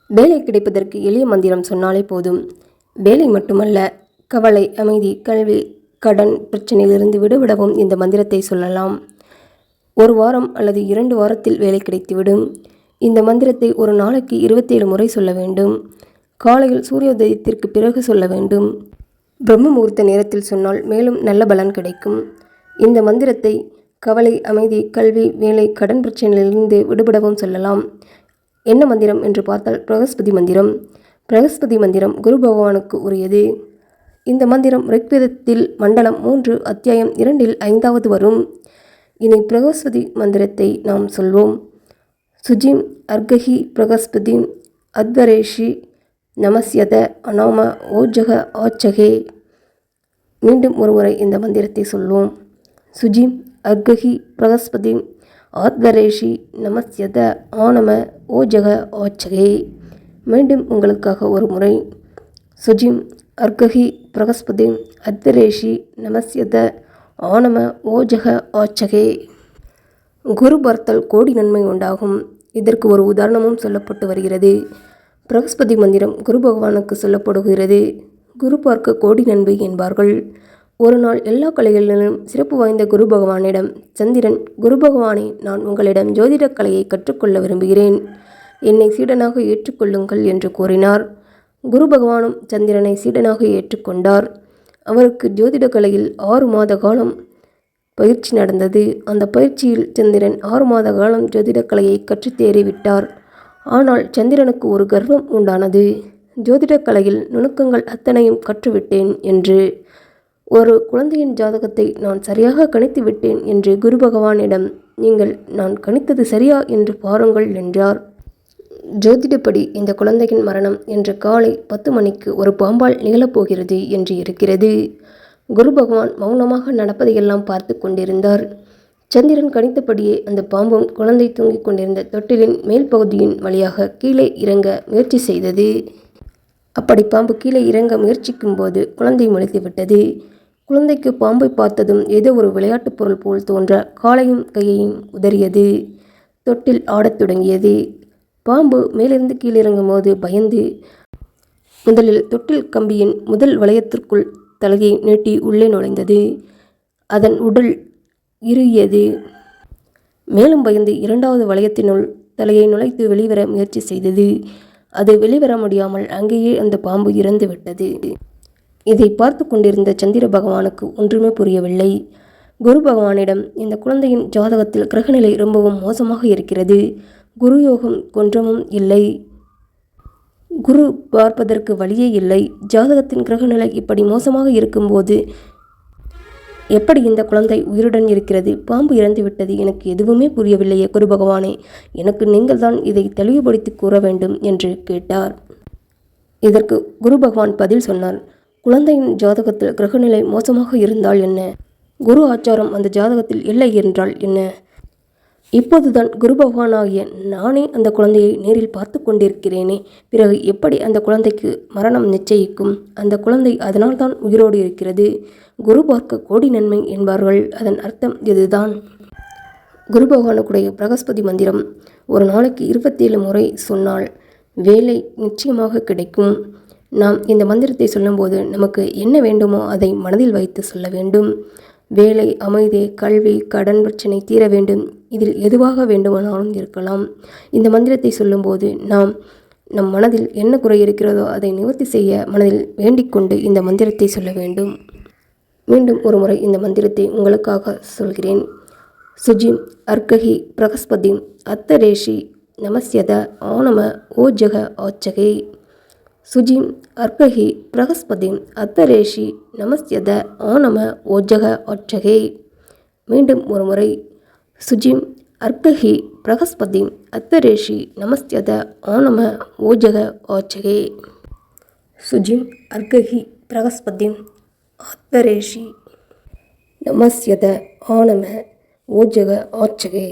வேலை கிடைப்பதற்கு எளிய மந்திரம் சொன்னாலே போதும். வேலை மட்டுமல்ல, கவலை, அமைதி, கல்வி, கடன் பிரச்சனையிலிருந்து விடுபடவும் இந்த மந்திரத்தை சொல்லலாம். 1 வாரம் அல்லது 2 வாரத்தில் வேலை கிடைத்துவிடும். இந்த மந்திரத்தை ஒரு நாளைக்கு 27 முறை சொல்ல வேண்டும். காலையில் சூரியோதயத்திற்கு பிறகு சொல்ல வேண்டும். பிரம்ம முகூர்த்த நேரத்தில் சொன்னால் மேலும் நல்ல பலன் கிடைக்கும். இந்த மந்திரத்தை கவலை, அமைதி, கல்வி, வேலை, கடன் பிரச்சனையிலிருந்து விடுபடவும் சொல்லலாம். என்ன மந்திரம் என்று பார்த்தால் பிரகஸ்பதி மந்திரம். பிரகஸ்பதி மந்திரம் குரு பகவானுக்கு உரியது. இந்த மந்திரம் ரிக்வேதத்தில் மண்டலம் 3 அத்தியாயம் 2இல் 5வது வரும். இனி பிரகஸ்பதி மந்திரத்தை நாம் சொல்வோம். சுஜிம் அர்கஹி பிரகஸ்பதி அத்வரேஷி நமஸ்யத அநாம ஓஜக ஆச்சகே. மீண்டும் ஒருமுறை இந்த மந்திரத்தை சொல்வோம். சுஜிம் அர்கஹி பிரகஸ்பதி ஆத்வரேஷி நமஸ்யத ஆனம ஓஜக ஆச்சகே. மீண்டும் உங்களுக்காக ஒரு முறை. சுஜிம் அர்கஹி பிரகஸ்பதி அத்வரேஷி நமஸ்யத ஆனம ஓஜக ஆச்சகே. குரு பார்த்தல் கோடி நன்மை உண்டாகும். இதற்கு ஒரு உதாரணமும் சொல்லப்பட்டு வருகிறது. பிரகஸ்பதி மந்திரம் குரு பகவானுக்கு சொல்லப்படுகிறது. குரு பார்க்க கோடி நன்மை என்பார்கள். ஒரு நாள் எல்லா கலைகளிலும் சிறப்பு வாய்ந்த குரு பகவானிடம் சந்திரன், குரு பகவானே, நான் உங்களிடம் ஜோதிடக் கலையை கற்றுக்கொள்ள விரும்புகிறேன். என்னை சீடனாக ஏற்றுக்கொள்ளுங்கள் என்று கூறினார். குரு பகவானும் சந்திரனை சீடனாக ஏற்றுக்கொண்டார். அவருக்கு ஜோதிட கலையில் 6 மாத காலம் பயிற்சி நடந்தது. அந்த பயிற்சியில் சந்திரன் 6 மாத காலம் ஜோதிடக் கலையை கற்றுத்தேறிவிட்டார். ஆனால் சந்திரனுக்கு ஒரு கர்வம் உண்டானது. ஜோதிடக் கலையில் நுணுக்கங்கள் அத்தனையும் கற்றுவிட்டேன் என்று. ஒரு குழந்தையின் ஜாதகத்தை நான் சரியாக கணித்து விட்டேன் என்று குரு பகவானிடம், நீங்கள் நான் கணித்தது சரியா என்று பாருங்கள் என்றார். ஜோதிடப்படி இந்த குழந்தையின் மரணம் என்று காலை 10 மணிக்கு ஒரு பாம்பால் நிகழப்போகிறது என்று இருக்கிறது. குரு பகவான் மௌனமாக நடப்பதையெல்லாம் பார்த்து கொண்டிருந்தார். சந்திரன் கணித்தபடியே அந்த பாம்பும் குழந்தை தூங்கிக் கொண்டிருந்த தொட்டிலின் மேல் பகுதியின் வழியாக கீழே இறங்க முயற்சி செய்தது. அப்படி பாம்பு கீழே இறங்க முயற்சிக்கும் போது குழந்தை முளைத்துவிட்டது. குழந்தைக்கு பாம்பை பார்த்ததும் ஏதோ ஒரு விளையாட்டுப் பொருள் போல் தோன்ற காலையும் கையையும் உதறியது. தொட்டில் ஆடத் தொடங்கியது. பாம்பு மேலிருந்து கீழிறங்கும் போது பயந்து முதலில் தொட்டில் கம்பியின் முதல் வளையத்திற்குள் தலையை நீட்டி உள்ளே நுழைந்தது. அதன் உடல் இறுகியது. மேலும் பயந்து 2வது வளையத்தினுள் தலையை நுழைத்து வெளிவர முயற்சி செய்தது. அது வெளிவர முடியாமல் அங்கேயே அந்த பாம்பு இறந்து விட்டது. இதை பார்த்து கொண்டிருந்த சந்திர பகவானுக்கு ஒன்றுமே புரியவில்லை. குரு பகவானிடம், இந்த குழந்தையின் ஜாதகத்தில் கிரகநிலை ரொம்பவும் மோசமாக இருக்கிறது. குரு யோகம் கொஞ்சமும் இல்லை. குரு பார்ப்பதற்கு வழியே இல்லை. ஜாதகத்தின் கிரகநிலை இப்படி மோசமாக இருக்கும்போது எப்படி இந்த குழந்தை உயிருடன் இருக்கிறது? பாம்பு இறந்து விட்டது. எனக்கு எதுவுமே புரியவில்லையே குரு பகவானே. எனக்கு நீங்கள் தான் இதை தெளிவுபடுத்தி கூற வேண்டும் என்று கேட்டார். இதற்கு குரு பகவான் பதில் சொன்னார். குழந்தையின் ஜாதகத்தில் கிரகநிலை மோசமாக இருந்தால் என்ன? குரு ஆச்சாரம் அந்த ஜாதகத்தில் இல்லை என்றால் என்ன? இப்போதுதான் குரு பகவானாகிய நானே அந்த குழந்தையை நேரில் பார்த்து கொண்டிருக்கிறேனே. பிறகு எப்படி அந்த குழந்தைக்கு மரணம் நிச்சயிக்கும்? அந்த குழந்தை அதனால்தான் உயிரோடு இருக்கிறது. குரு பார்க்க கோடி நன்மை என்பார்கள். அதன் அர்த்தம் இதுதான். குரு பகவானுக்குடைய பிரகஸ்பதி மந்திரம் ஒரு நாளைக்கு 27 முறை சொன்னால் வேலை நிச்சயமாக கிடைக்கும். நாம் இந்த மந்திரத்தை சொல்லும்போது நமக்கு என்ன வேண்டுமோ அதை மனதில் வைத்து சொல்ல வேண்டும். வேலை, அமைதி, கல்வி, கடன் பிரச்சனை தீர வேண்டும். இதில் எதுவாக வேண்டுமானாலும் இருக்கலாம். இந்த மந்திரத்தை சொல்லும்போது நம் மனதில் என்ன குறை இருக்கிறதோ அதை நிவர்த்தி செய்ய மனதில் வேண்டிக்கொண்டு இந்த மந்திரத்தை சொல்ல வேண்டும். மீண்டும் ஒரு முறை இந்த மந்திரத்தை உங்களுக்காக சொல்கிறேன். சுஜிம் அர்கஹி பிரகஸ்பதி அத்தரேஷி நமஸ்யத ஆனம ஓஜக ஆச்சகே. சுஜிம் அர்கஹி பிரகஸ்பதி அத்தரேஷி நமஸ்யத ஆனம ஓஜக ஆச்சகே. மீண்டும் ஒரு முறை. சுஜிம் அர்கஹி பிரகஸ்பதி அத்தரேஷி நமஸ்யத ஆனம ஓஜக ஆச்சகே. சுஜிம் அர்கஹி பிரகஸ்பதி அத்தரேஷி நமஸ்யத ஆனம ஓஜக ஆச்சகே.